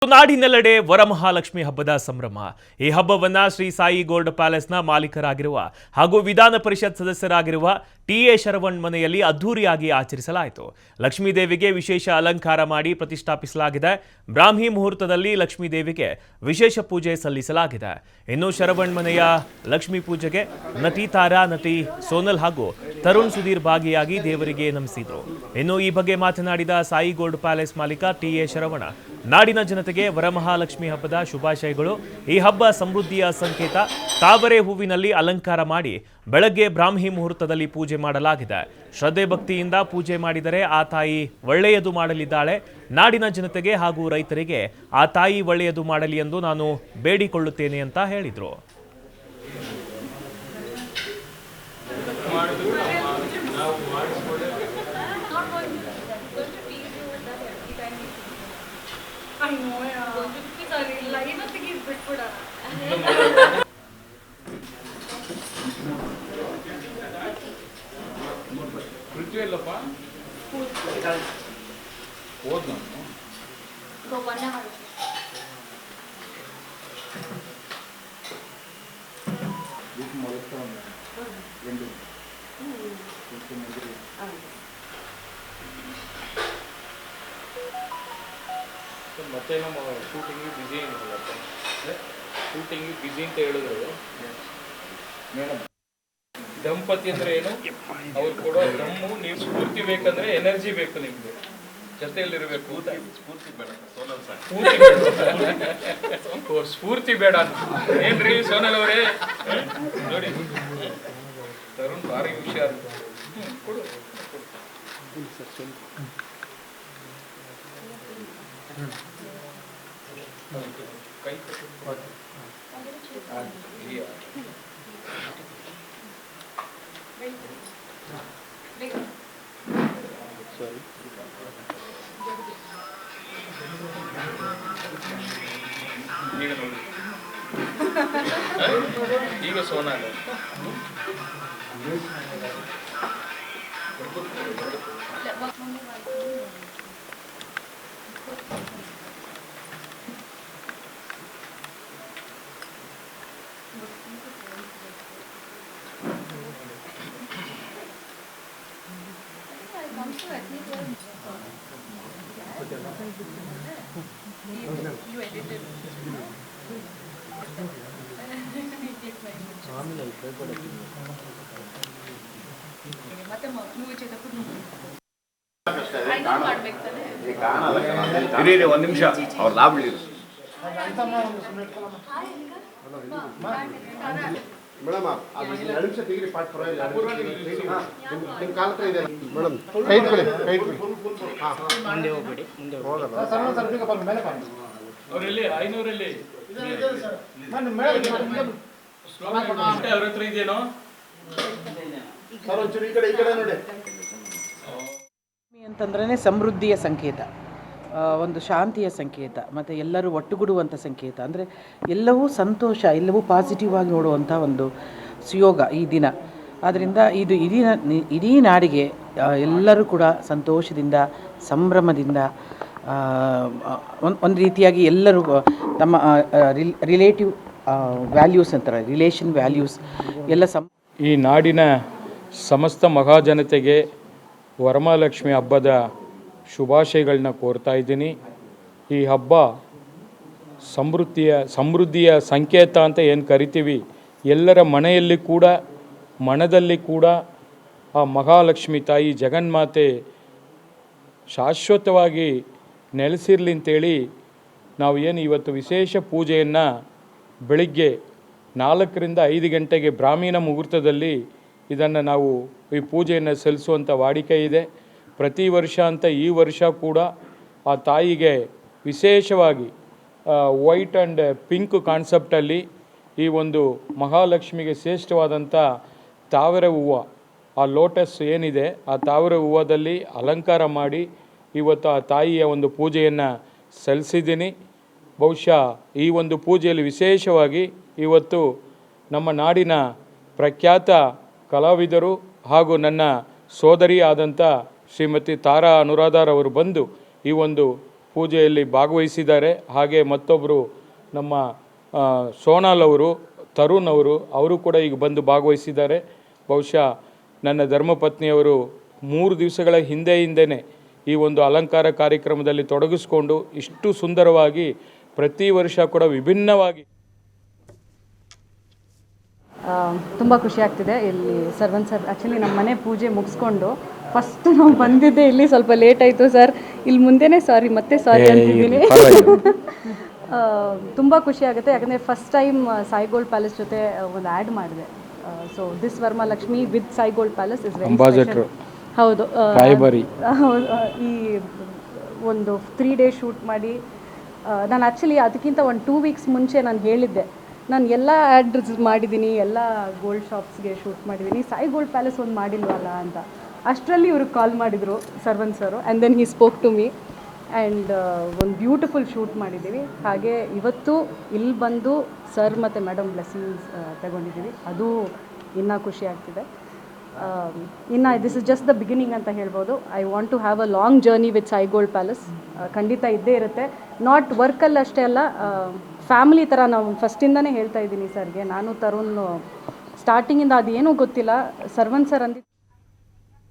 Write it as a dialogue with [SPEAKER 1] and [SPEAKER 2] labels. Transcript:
[SPEAKER 1] ನಾಡಿನೆಲ್ಲೆಡೆ ವರಮಹಾಲಕ್ಷ್ಮಿ ಹಬ್ಬದ ಸಂಭ್ರಮ. ಈ ಹಬ್ಬವನ್ನ ಶ್ರೀ ಸಾಯಿ ಗೋಲ್ಡ್ ಪ್ಯಾಲೇಸ್ನ ಮಾಲೀಕರಾಗಿರುವ ಹಾಗೂ ವಿಧಾನ ಪರಿಷತ್ ಸದಸ್ಯರಾಗಿರುವ ಟಿ.ಎ. ಶರವಣ್ ಮನೆಯಲ್ಲಿ ಅದ್ದೂರಿಯಾಗಿ ಆಚರಿಸಲಾಯಿತು. ಲಕ್ಷ್ಮೀ ದೇವಿಗೆ ವಿಶೇಷ ಅಲಂಕಾರ ಮಾಡಿ ಪ್ರತಿಷ್ಠಾಪಿಸಲಾಗಿದೆ. ಬ್ರಾಹ್ಮಿ ಮುಹೂರ್ತದಲ್ಲಿ ಲಕ್ಷ್ಮೀ ದೇವಿಗೆ ವಿಶೇಷ ಪೂಜೆ ಸಲ್ಲಿಸಲಾಗಿದೆ. ಇನ್ನು ಶರವಣ್ ಮನೆಯ ಲಕ್ಷ್ಮೀ ಪೂಜೆಗೆ ನಟಿ ತಾರಾ, ನಟಿ ಸೋನಲ್ ಹಾಗೂ ತರುಣ್ ಸುಧೀರ್ ಭಾಗಿಯಾಗಿ ದೇವರಿಗೆ ನಮಿಸಿದರು. ಇನ್ನು ಈ ಬಗ್ಗೆ ಮಾತನಾಡಿದ ಸಾಯಿ ಗೋಲ್ಡ್ ಪ್ಯಾಲೇಸ್ ಮಾಲೀಕ ಟಿ.ಎ. ಶರವಣ, ನಾಡಿನ ಜನತೆಗೆ ವರಮಹಾಲಕ್ಷ್ಮಿ ಹಬ್ಬದ ಶುಭಾಶಯಗಳು. ಈ ಹಬ್ಬ ಸಮೃದ್ಧಿಯ ಸಂಕೇತ. ತಾವರೆ ಹೂವಿನಲ್ಲಿ ಅಲಂಕಾರ ಮಾಡಿ ಬೆಳಗ್ಗೆ ಬ್ರಾಹ್ಮಿ ಮುಹೂರ್ತದಲ್ಲಿ ಪೂಜೆ ಮಾಡಲಾಗಿದೆ. ಶ್ರದ್ಧೆ ಭಕ್ತಿಯಿಂದ ಪೂಜೆ ಮಾಡಿದರೆ ಆ ತಾಯಿ ಒಳ್ಳೆಯದು ಮಾಡಲಿದ್ದಾಳೆ. ನಾಡಿನ ಜನತೆಗೆ ಹಾಗೂ ರೈತರಿಗೆ ಆ ತಾಯಿ ಒಳ್ಳೆಯದು ಮಾಡಲಿ ಎಂದು ನಾನು ಬೇಡಿಕೊಳ್ಳುತ್ತೇನೆ ಅಂತ ಹೇಳಿದರು.
[SPEAKER 2] ಮತ್ತೆ ನಮ್ಮ ಶೂಟಿಂಗ್ ಬಿಸಿ ಏನಿಲ್ಲ, ಶೂಟಿಂಗ್ ಬಿಸಿ ಅಂತ ಹೇಳಿದ್ರು ಮೇಡಮ್. ದಂಪತಿ ಅಂದ್ರೆ ಏನು, ಅವ್ರು ಕೊಡೋ ದಮ್ಮು, ನೀವು ಸ್ಫೂರ್ತಿ ಬೇಕಂದ್ರೆ ಎನರ್ಜಿ ಬೇಕು, ನಿಮ್ಗೆ ಜೊತೆಯಲ್ಲಿರ್ಬೇಕು. ಸ್ಫೂರ್ತಿ ಬೇಡ ಏನ್ರಿ ಸೋನಲ್ ಅವರೇ? ನೋಡಿ ತರುಣ್ ಭಾರಿ ಹುಷಾರು. ಕೊಡು ಕೈ ಈಗ ನೋಡಿ, ಈಗ ಸೋನಾಲ್
[SPEAKER 3] ಒಂದು ನಿಮಿಷ ಅವ್ರ ಲಾಭ ಮೇಡಮ್, ಅದು 2 ನಿಮಿಷ ತೆಗಿರಿ, ಪಾಠ ಪರವಾಗಿಲ್ಲ. ನಿಮ್ಮ ಕಾಲ ಹತ್ರ ಇದೆ ಮೇಡಮ್, ಕೈ ಇಟ್ಕೊಳ್ಳಿ, ಕೈ ಇಟ್ಕೊಳ್ಳಿ. ಮುಂದೆ ಹೋಗ್ಬೇಡಿ, ಮುಂದೆ ಹೋಗಲ್ಲ.
[SPEAKER 2] ಅವರಲ್ಲಿ 500ರಲ್ಲಿ ಅವ್ರ ಹತ್ರ ಇದೆಯೇನೋ
[SPEAKER 3] ಸರ್, ಒಂಚೂರು ಈ ಕಡೆ ನೋಡಿ.
[SPEAKER 4] ಅಂತಂದ್ರೇ ಸಮೃದ್ಧಿಯ ಸಂಕೇತ, ಒಂದು ಶಾಂತಿಯ ಸಂಕೇತ, ಮತ್ತು ಎಲ್ಲರೂ ಒಟ್ಟುಗೂಡುವಂಥ ಸಂಕೇತ. ಅಂದರೆ ಎಲ್ಲವೂ ಸಂತೋಷ, ಎಲ್ಲವೂ ಪಾಸಿಟಿವ್ ಆಗಿ ನೋಡುವಂಥ ಒಂದು ಸುಯೋಗ ಈ ದಿನ. ಆದ್ದರಿಂದ ಇದು ಇಡೀ ನಾಡಿಗೆ ಎಲ್ಲರೂ ಕೂಡ ಸಂತೋಷದಿಂದ, ಸಂಭ್ರಮದಿಂದ, ಒಂದು ರೀತಿಯಾಗಿ ಎಲ್ಲರೂ ತಮ್ಮ ರಿಲೇಟಿವ್ ವ್ಯಾಲ್ಯೂಸ್ ಅಂತಾರೆ, ರಿಲೇಷನ್ ವ್ಯಾಲ್ಯೂಸ್ ಎಲ್ಲ
[SPEAKER 2] ಈ ನಾಡಿನ ಸಮಸ್ತ ಮಹಾಜನತೆಗೆ ವರಮಹಾಲಕ್ಷ್ಮಿ ಹಬ್ಬದ ಶುಭಾಶಯಗಳನ್ನ ಕೋರ್ತಾ ಇದ್ದೀನಿ. ಈ ಹಬ್ಬ ಸಮೃದ್ಧಿಯ ಸಂಕೇತ ಅಂತ ಏನು ಕರಿತೀವಿ, ಎಲ್ಲರ ಮನೆಯಲ್ಲಿ ಕೂಡ, ಮನದಲ್ಲಿ ಕೂಡ ಆ ಮಹಾಲಕ್ಷ್ಮಿ ತಾಯಿ ಜಗನ್ಮಾತೆ ಶಾಶ್ವತವಾಗಿ ನೆಲೆಸಿರಲಿ ಅಂತೇಳಿ ನಾವು ಏನು ಇವತ್ತು ವಿಶೇಷ ಪೂಜೆಯನ್ನು ಬೆಳಿಗ್ಗೆ 4ರಿಂದ 5 ಗಂಟೆಗೆ ಬ್ರಾಹ್ಮಣ ಮುಹೂರ್ತದಲ್ಲಿ ಇದನ್ನು ನಾವು ಈ ಪೂಜೆಯನ್ನು ಸಲ್ಲಿಸುವಂಥ ವಾಡಿಕೆ ಇದೆ. ಪ್ರತಿ ವರ್ಷ ಅಂತ ಈ ವರ್ಷ ಕೂಡ ಆ ತಾಯಿಗೆ ವಿಶೇಷವಾಗಿ ವೈಟ್ ಆ್ಯಂಡ್ ಪಿಂಕ್ ಕಾನ್ಸೆಪ್ಟಲ್ಲಿ ಈ ಒಂದು ಮಹಾಲಕ್ಷ್ಮಿಗೆ ಶ್ರೇಷ್ಠವಾದಂಥ ತಾವರೆ ಹೂವು, ಆ ಲೋಟಸ್ ಏನಿದೆ ಆ ತಾವರೆ ಹೂವದಲ್ಲಿ ಅಲಂಕಾರ ಮಾಡಿ ಇವತ್ತು ಆ ತಾಯಿಯ ಒಂದು ಪೂಜೆಯನ್ನು ಸಲ್ಲಿಸಿದ್ದೀನಿ. ಬಹುಶಃ ಈ ಒಂದು ಪೂಜೆಯಲ್ಲಿ ವಿಶೇಷವಾಗಿ ಇವತ್ತು ನಮ್ಮ ನಾಡಿನ ಪ್ರಖ್ಯಾತ ಕಲಾವಿದರು ಹಾಗೂ ನನ್ನ ಸೋದರಿ ಆದಂಥ ಶ್ರೀಮತಿ ತಾರಾ ಅನುರಾಧಾರವರು ಬಂದು ಈ ಒಂದು ಪೂಜೆಯಲ್ಲಿ ಭಾಗವಹಿಸಿದ್ದಾರೆ. ಹಾಗೆ ಮತ್ತೊಬ್ಬರು ನಮ್ಮ ಸೋನಾಲ್ ಅವರು, ತರುಣ್ ಅವರು ಕೂಡ ಈಗ ಬಂದು ಭಾಗವಹಿಸಿದ್ದಾರೆ. ಬಹುಶಃ ನನ್ನ ಧರ್ಮಪತ್ನಿಯವರು 3 ದಿವಸಗಳ ಹಿಂದೆಯೇ ಈ ಒಂದು ಅಲಂಕಾರ ಕಾರ್ಯಕ್ರಮದಲ್ಲಿ ತೊಡಗಿಸ್ಕೊಂಡು ಇಷ್ಟು ಸುಂದರವಾಗಿ ಪ್ರತಿ ವರ್ಷ ಕೂಡ ವಿಭಿನ್ನವಾಗಿ
[SPEAKER 5] ತುಂಬ ಖುಷಿ ಆಗ್ತಿದೆ. ಇಲ್ಲಿ ಸರ್ವನ್ ಸರ್ ಆ್ಯಕ್ಚುಲಿ ನಮ್ಮ ಮನೆ ಪೂಜೆ ಮುಗಿಸ್ಕೊಂಡು ಫಸ್ಟ್ ನಾವು ಬಂದಿದ್ದೆ ಇಲ್ಲಿ ಸ್ವಲ್ಪ ಲೇಟ್ ಆಯಿತು ಸರ್. ಇಲ್ಲಿ ಮುಂದೆನೇ ಮತ್ತೆ ಸಾರಿ ಅಂತಿದ್ದೀನಿ. ತುಂಬ ಖುಷಿ ಆಗುತ್ತೆ ಯಾಕಂದರೆ first time Sai gold palace ಜೊತೆ ಒಂದು ಆ್ಯಡ್ ಮಾಡಿದೆ. So this Varmalakshmi with Sai gold palace is very special. ಹೌದು, ಈ ಒಂದು 3 ಡೇಸ್ ಶೂಟ್ ಮಾಡಿ ನಾನು ಆ್ಯಕ್ಚುಲಿ ಅದಕ್ಕಿಂತ ಒಂದು 2 ವೀಕ್ಸ್ ಮುಂಚೆ ನಾನು ಹೇಳಿದ್ದೆ, ನಾನು ಎಲ್ಲ ಆ್ಯಡ್ಸ್ ಮಾಡಿದ್ದೀನಿ, ಎಲ್ಲ ಗೋಲ್ಡ್ ಶಾಪ್ಸ್ಗೆ ಶೂಟ್ ಮಾಡಿದ್ದೀನಿ, ಸಾಯಿ ಗೋಲ್ಡ್ ಪ್ಯಾಲೇಸ್ ಒಂದು ಮಾಡಿಲ್ವಲ್ಲ ಅಂತ. ಅಷ್ಟರಲ್ಲಿ ಇವ್ರಿಗೆ ಕಾಲ್ ಮಾಡಿದರು Sarvan sir, and then he spoke to me and ಒಂದು ಬ್ಯೂಟಿಫುಲ್ ಶೂಟ್ ಮಾಡಿದ್ದೀವಿ. ಹಾಗೆ ಇವತ್ತು ಇಲ್ಲಿ ಬಂದು ಸರ್ ಮತ್ತು ಮೇಡಮ್ ಬ್ಲೆಸ್ಸಿಂಗ್ಸ್ ತಗೊಂಡಿದ್ದೀವಿ, ಅದು ಇನ್ನೂ ಖುಷಿ ಆಗ್ತಿದೆ. ಇನ್ನು this is just the beginning ಅಂತ ಹೇಳ್ಬೋದು. I want to have a long journey with Sai gold Palace. ಖಂಡಿತ ಇದ್ದೇ ಇರುತ್ತೆ. ನಾಟ್ ವರ್ಕಲ್ಲಿ ಅಷ್ಟೇ ಅಲ್ಲ, ಫ್ಯಾಮಿಲಿ ಥರ ನಾವು ಫಸ್ಟಿಂದನೇ ಹೇಳ್ತಾ ಇದ್ದೀನಿ ಸರ್ಗೆ. ನಾನು ತರುಣ್ ಸ್ಟಾರ್ಟಿಂಗಿಂದ ಅದೇನೂ ಗೊತ್ತಿಲ್ಲ, ಸರ್ವನ್ ಸರ್ ಅಂದಿದ್ದು